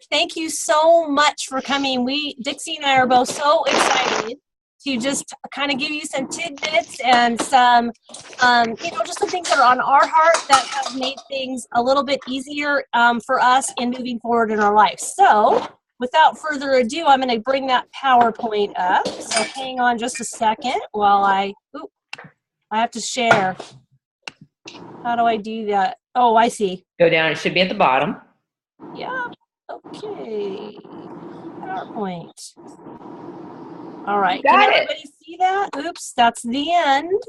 Thank you so much for coming. Dixie and I are both so excited to just kind of give you some tidbits and some, just some things that are on our heart that have made things a little bit easier for us in moving forward in our life. So without further ado, I'm going to bring that PowerPoint up. So hang on just a second while I have to share. How do I do that? Oh, I see. Go down. It should be at the bottom. Yeah. Okay. PowerPoint. All right. Can everybody see that? Oops, that's the end.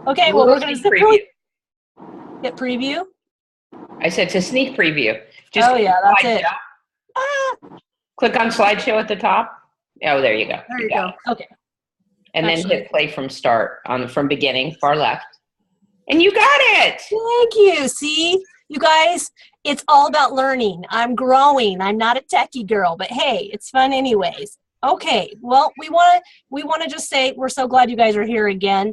Okay, well, we're going to hit preview. I said to sneak preview. Oh, yeah, that's it. Click on slideshow at the top. Oh, there you go. There you go. Okay. And then hit play from start from beginning, far left. And you got it. Thank you. See, you guys, it's all about learning. I'm growing. I'm not a techie girl, but hey, it's fun anyways. Okay, well, we want to just say we're so glad you guys are here again.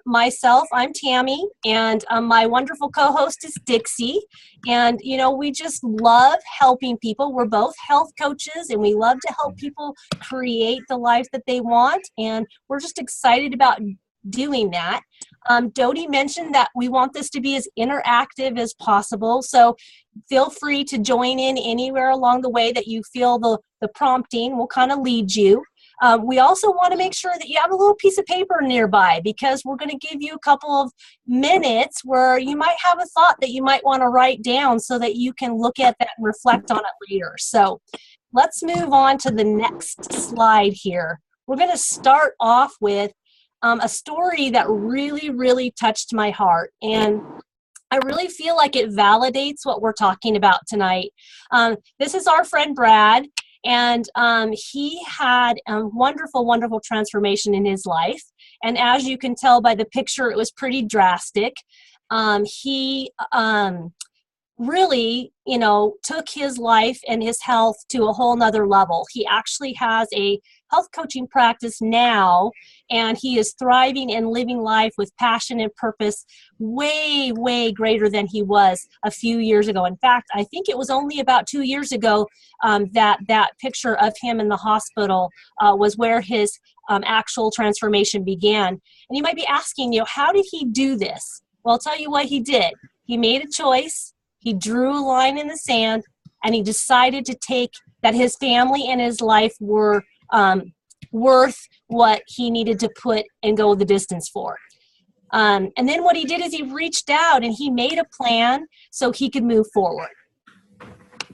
Myself, I'm Tammy, and my wonderful co-host is Dixie. And, we just love helping people. We're both health coaches, and we love to help people create the life that they want. And we're just excited about doing that. Dodie mentioned that we want this to be as interactive as possible. So feel free to join in anywhere along the way that you feel the prompting will kind of lead you. We also want to make sure that you have a little piece of paper nearby, because we're going to give you a couple of minutes where you might have a thought that you might want to write down so that you can look at that and reflect on it later. So let's move on to the next slide here. We're going to start off with a story that really, really touched my heart. And I really feel like it validates what we're talking about tonight. This is our friend Brad, and he had a wonderful, wonderful transformation in his life. And as you can tell by the picture, it was pretty drastic. He really, took his life and his health to a whole nother level. He actually has a health coaching practice now, and he is thriving and living life with passion and purpose way, way greater than he was a few years ago. In fact, I think it was only about 2 years ago that picture of him in the hospital was where his actual transformation began. And you might be asking, how did he do this? Well, I'll tell you what he did. He made a choice. He drew a line in the sand, and he decided to take that his family and his life were worth what he needed to put and go the distance for. And then what he did is he reached out and he made a plan so he could move forward.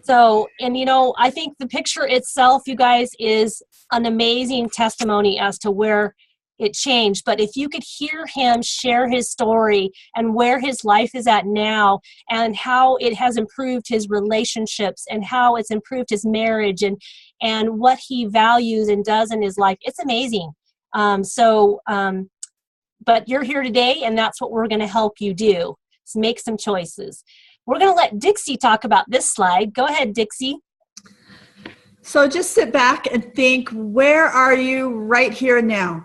So, and I think the picture itself, you guys, is an amazing testimony as to where it changed. But if you could hear him share his story and where his life is at now, and how it has improved his relationships, and how it's improved his marriage, and what he values and does in his life, it's amazing. But you're here today, and that's what we're going to help you do, is make some choices. We're going to let Dixie talk about this slide. Go ahead, Dixie. So just sit back and think, where are you right here and now?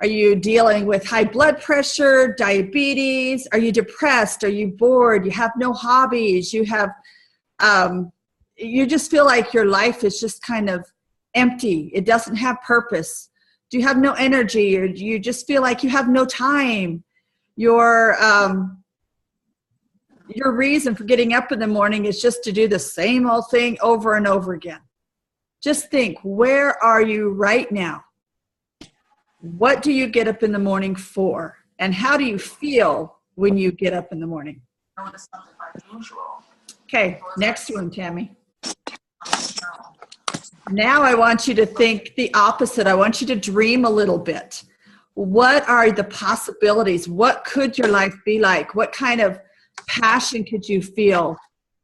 Are you dealing with high blood pressure, diabetes? Are you depressed? Are you bored? You have no hobbies? You have, you just feel like your life is just kind of empty. It doesn't have purpose. Do you have no energy, or do you just feel like you have no time? Your reason for getting up in the morning is just to do the same old thing over and over again. Just think, where are you right now? What do you get up in the morning for? And how do you feel when you get up in the morning? Okay, next one, Tammy. Now I want you to think the opposite. I want you to dream a little bit. What are the possibilities? What could your life be like? What kind of passion could you feel?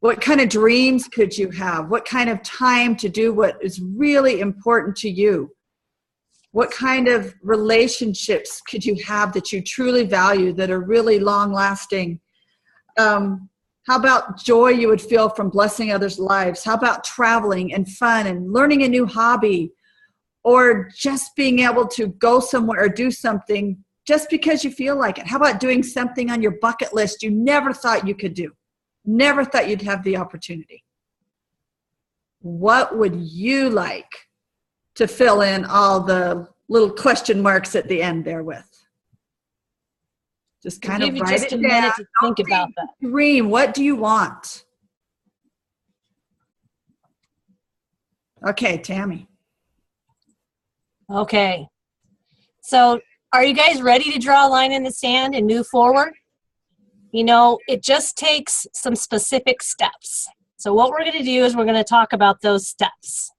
What kind of dreams could you have? What kind of time to do what is really important to you? What kind of relationships could you have that you truly value, that are really long-lasting? How about joy you would feel from blessing others' lives? How about traveling and fun and learning a new hobby? Or just being able to go somewhere or do something just because you feel like it? How about doing something on your bucket list you never thought you could do? Never thought you'd have the opportunity. what would you like to fill in all the little question marks at the end there with? Just kind I'll of give you write just it a down. minute to think about that. Dream, what do you want? Okay, Tammy. Okay. So are you guys ready to draw a line in the sand and move forward? You know, it just takes some specific steps. So what we're going to do is we're going to talk about those steps.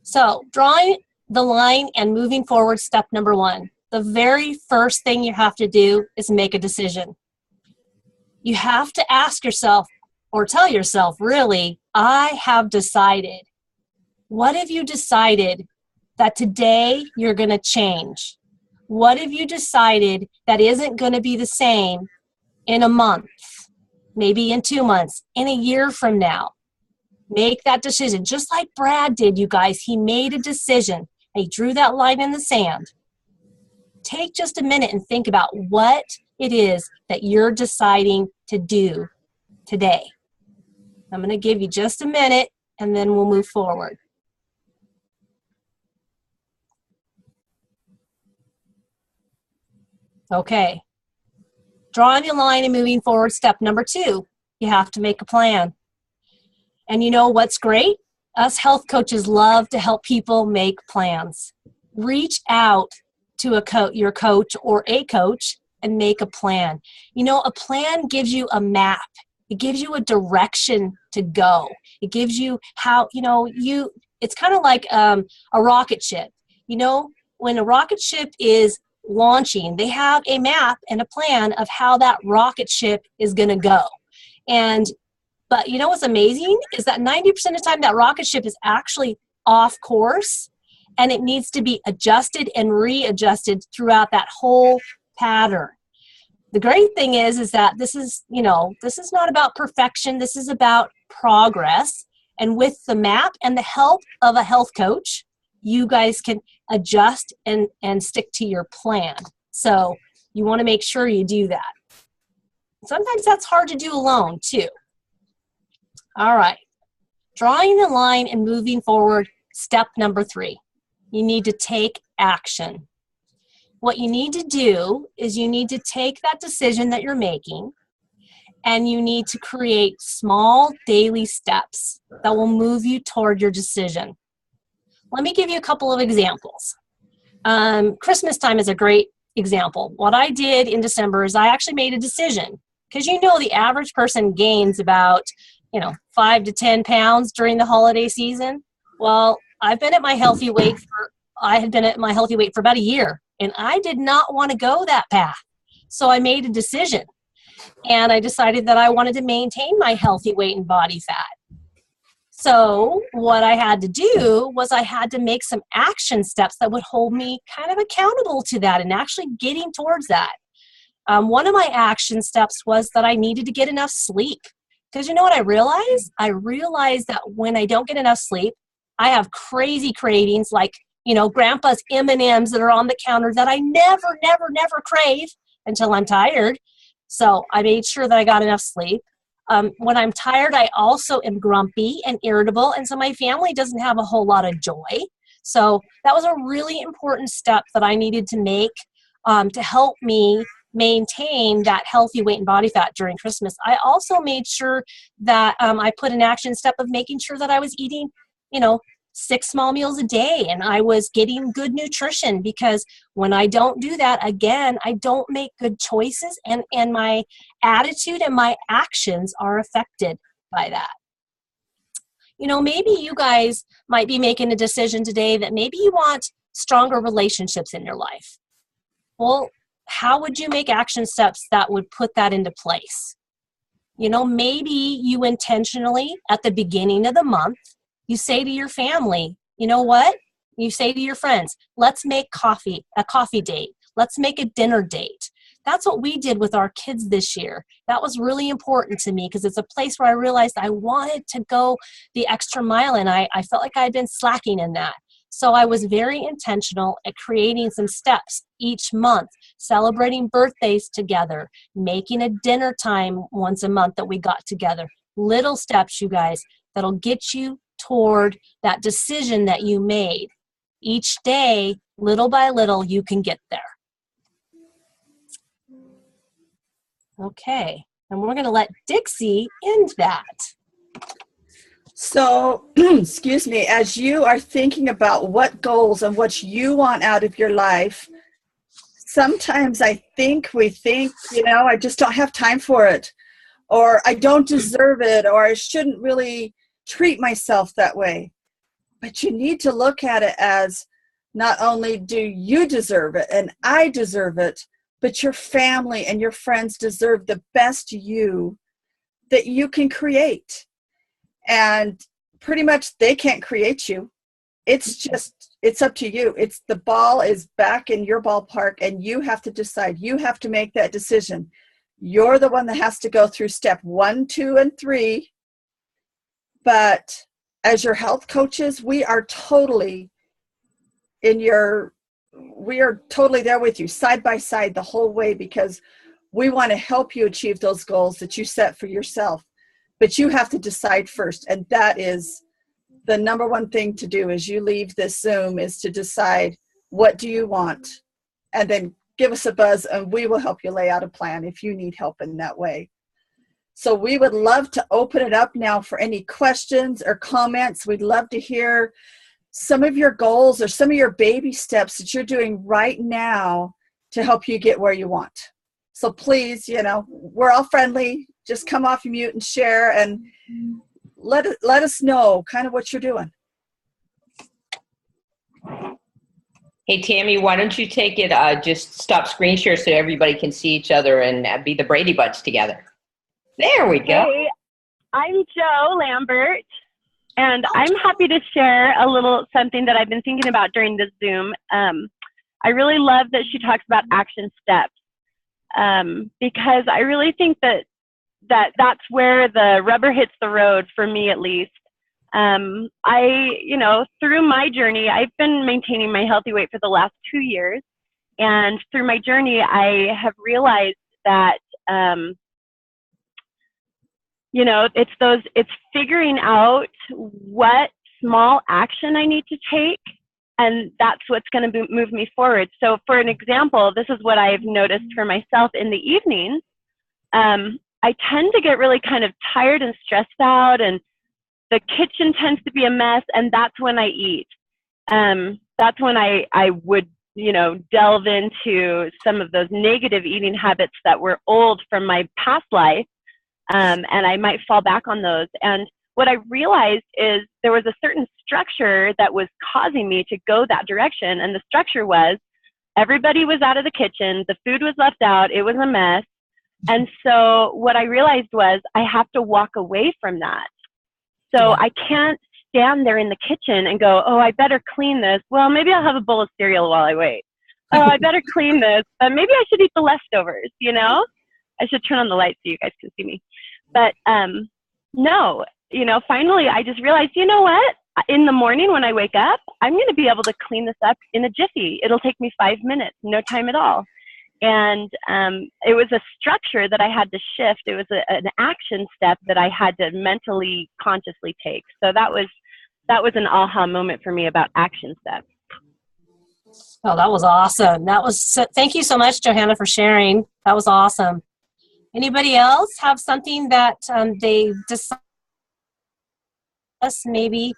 So drawing the line and moving forward, step number 1. The very first thing you have to do is make a decision. You have to ask yourself, or tell yourself, really, I have decided. What have you decided that today you're going to change? What have you decided that isn't going to be the same in a month, maybe in 2 months, in a year from now? Make that decision, just like Brad did, you guys. He made a decision. He drew that line in the sand. Take just a minute and think about what it is that you're deciding to do today. I'm going to give you just a minute, and then we'll move forward. Okay. Drawing the line and moving forward, step number 2. You have to make a plan. And you know what's great? Us health coaches love to help people make plans. Reach out to your coach or a coach and make a plan. You know, a plan gives you a map. It gives you a direction to go. It gives you how, it's kind of like a rocket ship. You know, when a rocket ship is launching, they have a map and a plan of how that rocket ship is going to go. But you know what's amazing is that 90% of the time that rocket ship is actually off course, and it needs to be adjusted and readjusted throughout that whole pattern. The great thing is that this is not about perfection. This is about progress. And with the map and the help of a health coach, you guys can adjust and stick to your plan. So you want to make sure you do that. Sometimes that's hard to do alone too. All right. Drawing the line and moving forward, step number 3. You need to take action. What you need to do is you need to take that decision that you're making, and you need to create small daily steps that will move you toward your decision. Let me give you a couple of examples. Christmas time is a great example. What I did in December is I actually made a decision, because the average person gains about 5 to 10 pounds during the holiday season. Well, I had been at my healthy weight for about a year, and I did not want to go that path. So I made a decision, and I decided that I wanted to maintain my healthy weight and body fat. So what I had to do was I had to make some action steps that would hold me kind of accountable to that and actually getting towards that. One of my action steps was that I needed to get enough sleep. Because you know what I realized? I realized that when I don't get enough sleep, I have crazy cravings like, Grandpa's M&Ms that are on the counter that I never crave until I'm tired. So I made sure that I got enough sleep. When I'm tired, I also am grumpy and irritable, and so my family doesn't have a whole lot of joy. So that was a really important step that I needed to make to help me maintain that healthy weight and body fat during Christmas. I also made sure that I put an action step of making sure that I was eating, 6 small meals a day, and I was getting good nutrition, because when I don't do that, again, I don't make good choices, and my attitude and my actions are affected by that. Maybe you guys might be making a decision today that maybe you want stronger relationships in your life. Well, how would you make action steps that would put that into place? Maybe you intentionally, at the beginning of the month, you say to your family, you know what? You say to your friends, let's make a coffee date. Let's make a dinner date. That's what we did with our kids this year. That was really important to me, because it's a place where I realized I wanted to go the extra mile, and I felt like I had been slacking in that. So I was very intentional at creating some steps each month, celebrating birthdays together, making a dinner time once a month that we got together. Little steps, you guys. that'll get you toward that decision that you made. Each day, little by little, you can get there. Okay, and we're going to let Dixie end that. So, excuse me, as you are thinking about what goals and what you want out of your life, sometimes we think, I just don't have time for it, or I don't deserve it, or I shouldn't really treat myself that way. But you need to look at it as not only do you deserve it and I deserve it, but your family and your friends deserve the best you that you can create. And pretty much they can't create you. It's up to you. The ball is back in your ballpark and you have to decide. You have to make that decision. You're the one that has to go through step 1, 2, and 3. But as your health coaches, we are totally there with you side by side the whole way, because we want to help you achieve those goals that you set for yourself. But you have to decide first. And that is the number one thing to do as you leave this Zoom, is to decide, what do you want? And then give us a buzz and we will help you lay out a plan if you need help in that way. So we would love to open it up now for any questions or comments. We'd love to hear some of your goals or some of your baby steps that you're doing right now to help you get where you want. So please, we're all friendly. Just come off mute and share, and let us know kind of what you're doing. Hey, Tammy, why don't you take it, just stop screen share so everybody can see each other and be the Brady Bunch together. There we go. Hey, I'm Jo Lambert, and I'm happy to share a little something that I've been thinking about during this Zoom. I really love that she talks about action steps, because I really think that's where the rubber hits the road, for me at least. Through my journey, I've been maintaining my healthy weight for the last 2 years. And through my journey, I have realized that, it's figuring out what small action I need to take. And that's what's going to move me forward. So for an example, this is what I've noticed for myself in the evenings. I tend to get really kind of tired and stressed out, and the kitchen tends to be a mess, and that's when I eat. That's when I would, delve into some of those negative eating habits that were old from my past life, and I might fall back on those. And what I realized is there was a certain structure that was causing me to go that direction, and the structure was everybody was out of the kitchen, the food was left out, it was a mess. And so what I realized was I have to walk away from that. So I can't stand there in the kitchen and go, oh, I better clean this. Well, maybe I'll have a bowl of cereal while I wait. Oh, I better clean this. Maybe I should eat the leftovers, I should turn on the light so you guys can see me. But no, finally I just realized, you know what? In the morning when I wake up, I'm going to be able to clean this up in a jiffy. It'll take me 5 minutes, no time at all. And it was a structure that I had to shift. It was an action step that I had to mentally, consciously take. So that was an aha moment for me about action steps. Oh, that was awesome. Thank you so much, Johanna, for sharing. That was awesome. Anybody else have something that they discuss, maybe,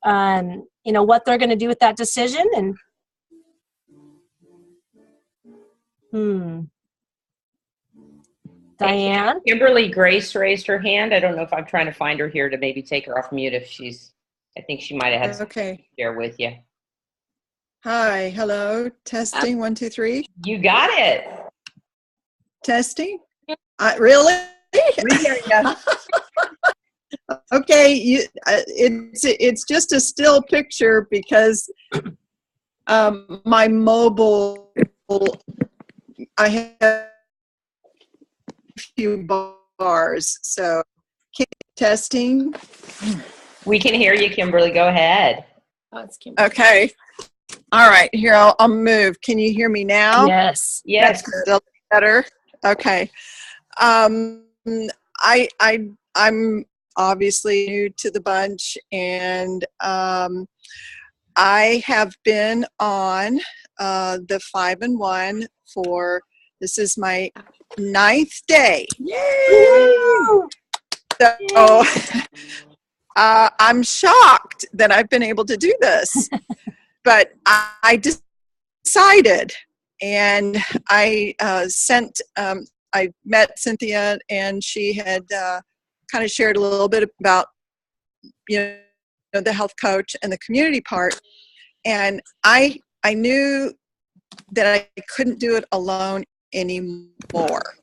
what they're going to do with that decision? And Diane? Kimberly Grace raised her hand. I don't know if I'm trying to find her here to maybe take her off mute I think she might have had something to share with you. Hi, hello, testing, 1, 2, 3. You got it. Testing? Really? Okay, it's just a still picture because my mobile, I have a few bars, so testing. We can hear you, Kimberly. Go ahead. Oh, it's Kimberly. Okay. All right, here, I'll move. Can you hear me now? Yes. Yes. That's still better. Okay. I'm obviously new to the bunch, and I have been on the 5 and 1 for, this is my 9th day. Yay! So I'm shocked that I've been able to do this, but I decided, and I I met Cynthia, and she had kind of shared a little bit about, the health coach and the community part, and I knew that I couldn't do it alone anymore.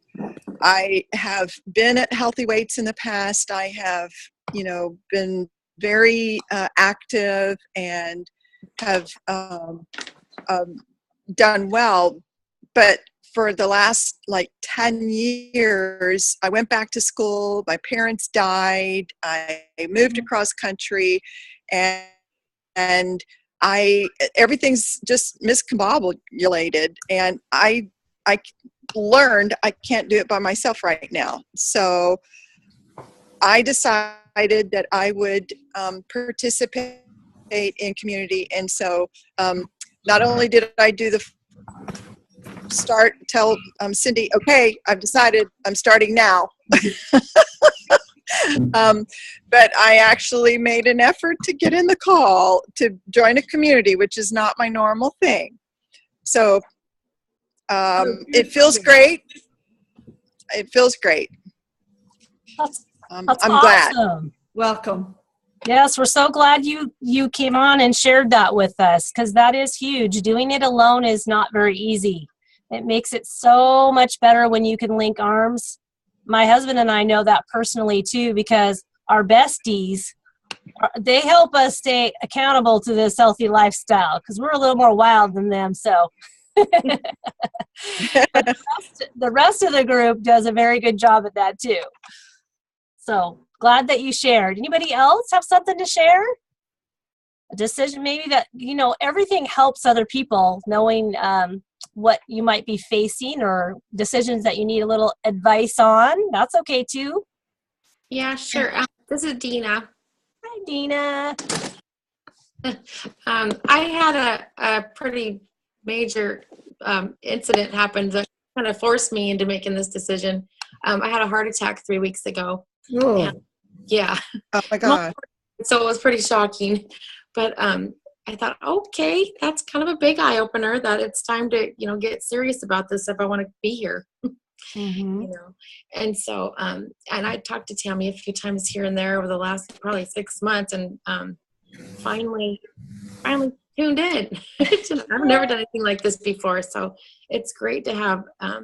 I have been at Healthy Weights in the past. I have, been very active and have done well. But for the last 10 years, I went back to school. My parents died. I moved across country, and everything's just miscombobulated. And I learned I can't do it by myself right now. So I decided that I would participate in community. And so not only did I do the tell Cindy, okay, I've decided I'm starting now. But I actually made an effort to get in the call to join a community, which is not my normal thing. So it feels great. It feels great. That's I'm awesome. glad. Welcome. Yes, we're so glad you came on and shared that with us, because that is huge. Doing it alone is not very easy. It makes it so much better when you can link arms. My husband and I know that personally too, because our besties, they help us stay accountable to this healthy lifestyle, because we're a little more wild than them. So but the rest of the group does a very good job at that too. So glad that you shared. Anybody else have something to share? A decision maybe that, everything helps other people, knowing what you might be facing or decisions that you need a little advice on. That's okay too. Yeah, sure. This is Dina. Hi, Dina. I had a pretty major incident happen that kind of forced me into making this decision. I had a heart attack 3 weeks ago. And, yeah. Oh my God. So it was pretty shocking. But I thought, okay, that's kind of a big eye opener that it's time to, get serious about this if I want to be here. Mm-hmm. And so, and I talked to Tammy a few times here and there over the last probably 6 months, and finally tuned in. I've never done anything like this before, so it's great to have a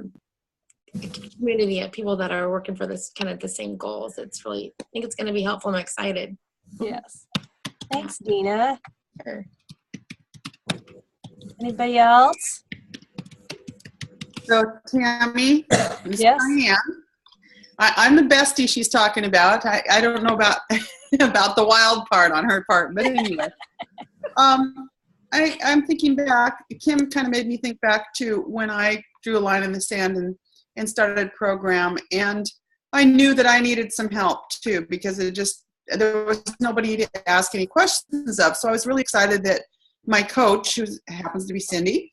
community of people that are working for this kind of the same goals. I think it's going to be helpful. I'm excited. Yes. Thanks, Dina. Sure. Anybody else? So Tammy, this is Yes. Diane. I'm the bestie she's talking about. I don't know about about the wild part on her part, but anyway. I'm thinking back. Kim kind of made me think back to when I drew a line in the sand and started a program, and I knew that I needed some help too, because there was nobody to ask any questions of. So I was really excited that my coach, who happens to be Cindy,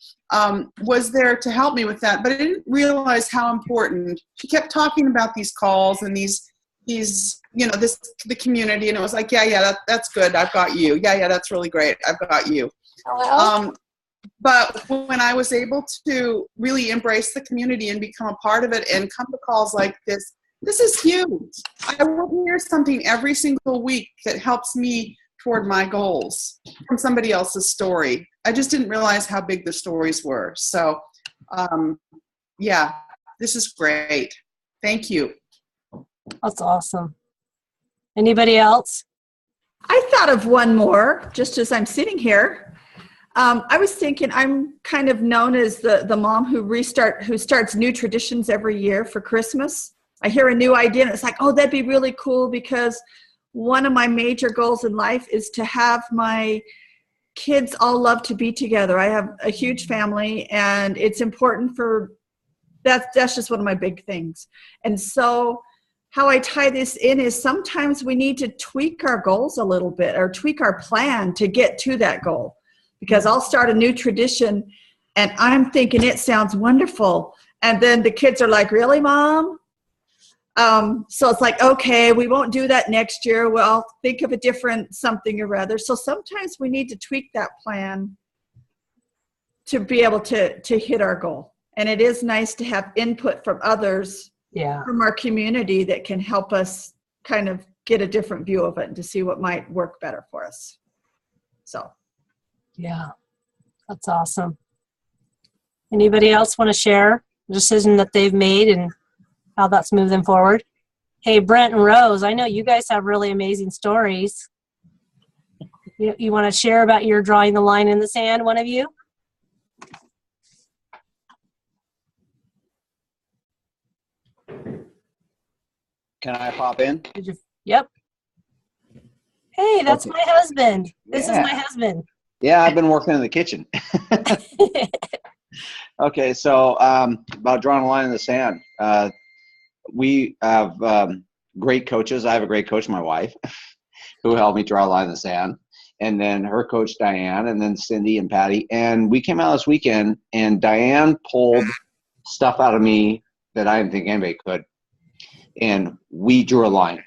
was there to help me with that. But I didn't realize how important. She kept talking about these calls and these the community, and it was like, yeah, that's good. I've got you. Yeah, that's really great. I've got you. But when I was able to really embrace the community and become a part of it and come to calls like this is huge. I will hear something every single week that helps me toward my goals from somebody else's story. I just didn't realize how big the stories were. So, yeah, this is great. Thank you. That's awesome. Anybody else? I thought of one more just as I'm sitting here. I was thinking I'm kind of known as the mom who starts new traditions every year for Christmas. I hear a new idea and it's like, oh, that'd be really cool, because one of my major goals in life is to have my kids all love to be together. I have a huge family, and it's important that's just one of my big things. And so how I tie this in is sometimes we need to tweak our goals a little bit or tweak our plan to get to that goal. Because I'll start a new tradition and I'm thinking it sounds wonderful. And then the kids are like, really, Mom? So it's like, okay, we won't do that next year. Well, think of a different something or other. So sometimes we need to tweak that plan to be able to hit our goal. And it is nice to have input from others, from our community, that can help us kind of get a different view of it and to see what might work better for us. So. Yeah, that's awesome. Anybody else want to share the decision that they've made and how that's moved them forward? Hey, Brent and Rose, I know you guys have really amazing stories. You want to share about your drawing the line in the sand, one of you? Can I pop in? Yep. Hey, that's my husband. This is my husband. Yeah, I've been working in the kitchen. Okay, so about drawing a line in the sand. We have great coaches. I have a great coach, my wife, who helped me draw a line in the sand. And then her coach, Diane, and then Cindy and Patty. And we came out this weekend, and Diane pulled stuff out of me that I didn't think anybody could. And we drew a line.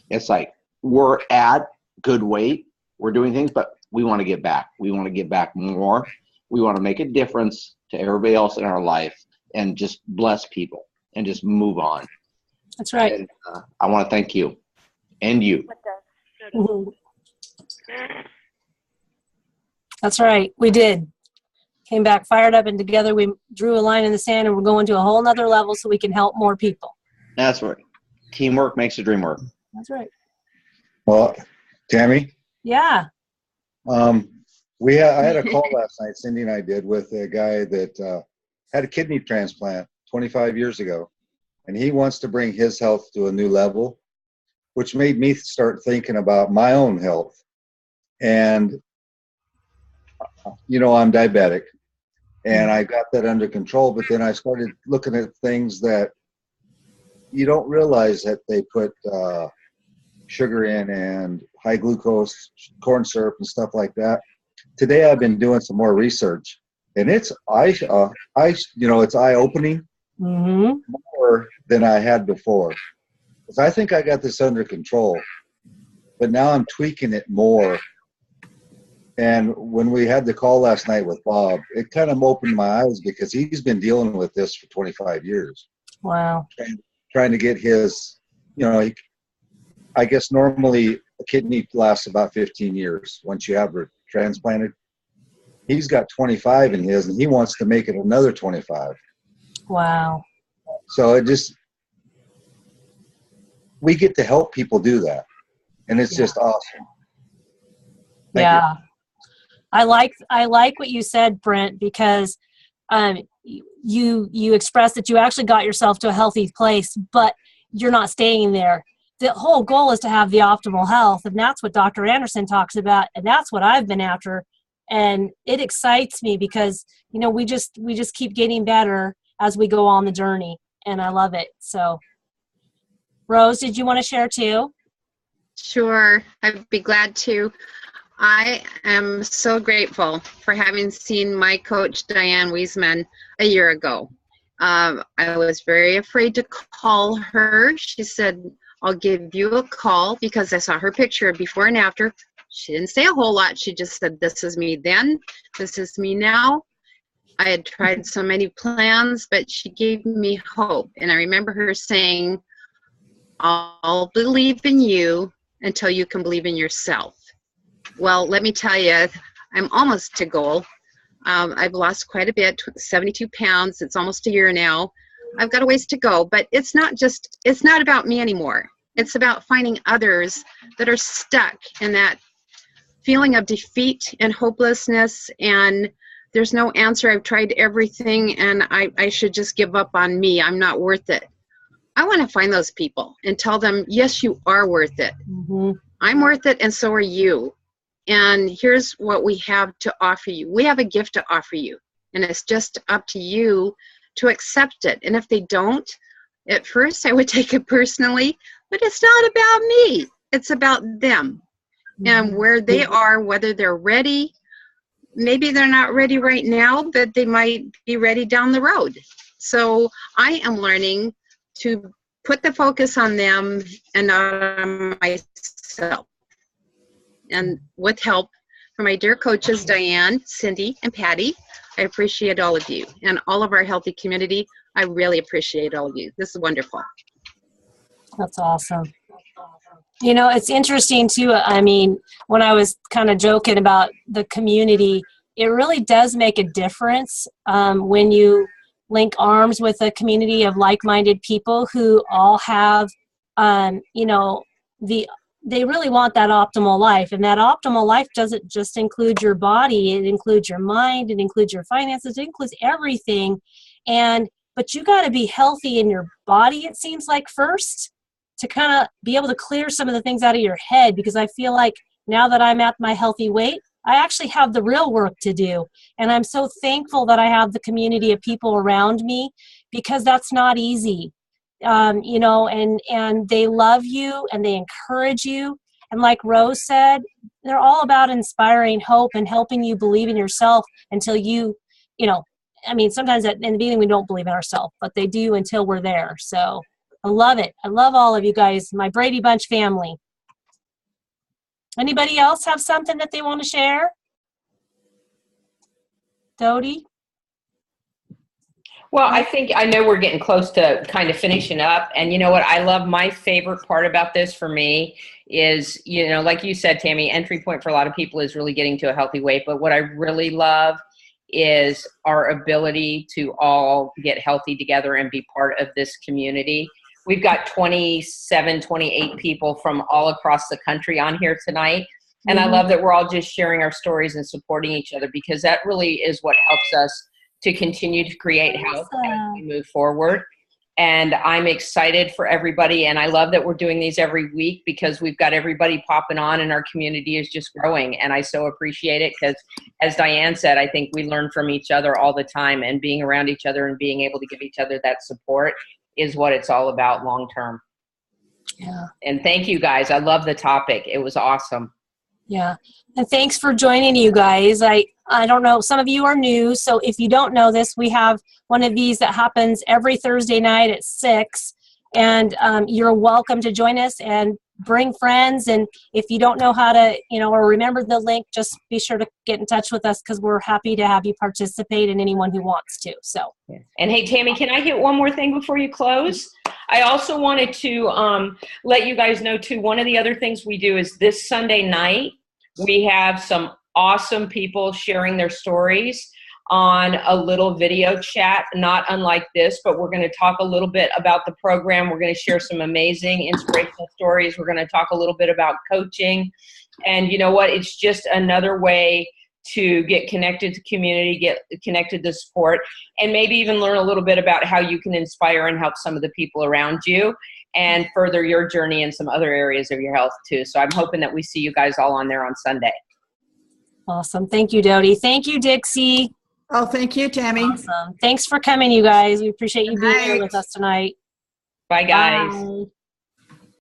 It's like, we're at good weight. We're doing things, but we want to get back. We want to get back more. We want to make a difference to everybody else in our life and just bless people and just move on. That's right. And, I want to thank you and you. Mm-hmm. That's right. We did. Came back fired up, and together we drew a line in the sand, and we're going to a whole nother level so we can help more people. That's right. Teamwork makes the dream work. That's right. Well, Tammy? Yeah. I had a call last night, Cindy and I did, with a guy that had a kidney transplant 25 years ago. And he wants to bring his health to a new level, which made me start thinking about my own health. And, I'm diabetic, and I got that under control. But then I started looking at things that you don't realize that they put sugar in and high glucose corn syrup and stuff like that. Today I've been doing some more research, and it's eye-opening more than I had before. Because I think I got this under control, but now I'm tweaking it more. And when we had the call last night with Bob, it kind of opened my eyes, because he's been dealing with this for 25 years. Wow. Trying to get his, I guess normally a kidney lasts about 15 years once you have it transplanted. He's got 25 in his, and he wants to make it another 25. Wow. So we get to help people do that, and it's just awesome. Thank you. I like what you said, Brent, because you expressed that you actually got yourself to a healthy place, but you're not staying there. The whole goal is to have the optimal health, and that's what Dr. Anderson talks about, and that's what I've been after. And it excites me because we just keep getting better as we go on the journey, and I love it. So, Rose, did you want to share too? Sure, I'd be glad to. I am so grateful for having seen my coach, Diane Wiesman, a year ago. I was very afraid to call her. She said, I'll give you a call, because I saw her picture before and after. She didn't say a whole lot. She just said, this is me then, this is me now. I had tried so many plans, but she gave me hope. And I remember her saying, I'll believe in you until you can believe in yourself. Well, let me tell you, I'm almost to goal. I've lost quite a bit, 72 pounds. It's almost a year now. I've got a ways to go, but it's not about me anymore. It's about finding others that are stuck in that feeling of defeat and hopelessness, and there's no answer. I've tried everything, and I should just give up on me. I'm not worth it. I want to find those people and tell them, yes, you are worth it. Mm-hmm. I'm worth it, and so are you. And here's what we have to offer you. We have a gift to offer you, and it's just up to you to accept it. And if they don't, At first, I would take it personally, but it's not about me. It's about them and where they are, whether they're ready. Maybe they're not ready right now, but they might be ready down the road. So I am learning to put the focus on them and not on myself. And with help from my dear coaches, Diane, Cindy, and Patty, I appreciate all of you. And all of our healthy community, I really appreciate all of you. This is wonderful. That's awesome. You know, it's interesting too. I mean, when I was kind of joking about the community, it really does make a difference when you link arms with a community of like-minded people who all have, you know, they really want that optimal life. And that optimal life doesn't just include your body. It includes your mind. It includes your finances. It includes everything. But you got to be healthy in your body, it seems like, first, to kind of be able to clear some of the things out of your head, because I feel like now that I'm at my healthy weight, I actually have the real work to do. And I'm so thankful that I have the community of people around me, because that's not easy. You know, and they love you and they encourage you. And like Rose said, they're all about inspiring hope and helping you believe in yourself until you know, I mean, sometimes in the beginning we don't believe in ourselves, but they do until we're there. So I love it. I love all of you guys, my Brady Bunch family. Anybody else have something that they want to share? Dodie? Well, I know we're getting close to kind of finishing up. And you know what? I love, my favorite part about this for me is, you know, like you said, Tammy, entry point for a lot of people is really getting to a healthy weight. But what I really love is our ability to all get healthy together and be part of this community. We've got 27, 28 people from all across the country on here tonight. And I love that we're all just sharing our stories and supporting each other, because that really is what helps us to continue to create health as we move forward. And I'm excited for everybody. And I love that we're doing these every week, because we've got everybody popping on and our community is just growing. And I so appreciate it, because as Diane said, I think we learn from each other all the time, and being around each other and being able to give each other that support is what it's all about long term. Yeah. And thank you guys. I love the topic. It was awesome. Yeah. And thanks for joining, you guys. I don't know, some of you are new, so if you don't know this, we have one of these that happens every Thursday night at 6, and you're welcome to join us and bring friends. And if you don't know how to, you know, or remember the link, just be sure to get in touch with us, because we're happy to have you participate, and anyone who wants to. So. And hey, Tammy, can I hit one more thing before you close? I also wanted to let you guys know too, one of the other things we do is this Sunday night, we have some awesome people sharing their stories on a little video chat, not unlike this, but we're going to talk a little bit about the program. We're going to share some amazing inspirational stories. We're going to talk a little bit about coaching. And you know what? It's just another way to get connected to community, get connected to support, and maybe even learn a little bit about how you can inspire and help some of the people around you and further your journey in some other areas of your health too. So I'm hoping that we see you guys all on there on Sunday. Awesome. Thank you, Dodie. Thank you, Dixie. Oh, thank you, Tammy. Awesome. Thanks for coming, you guys. We appreciate you being here with us tonight. Bye, guys. Bye.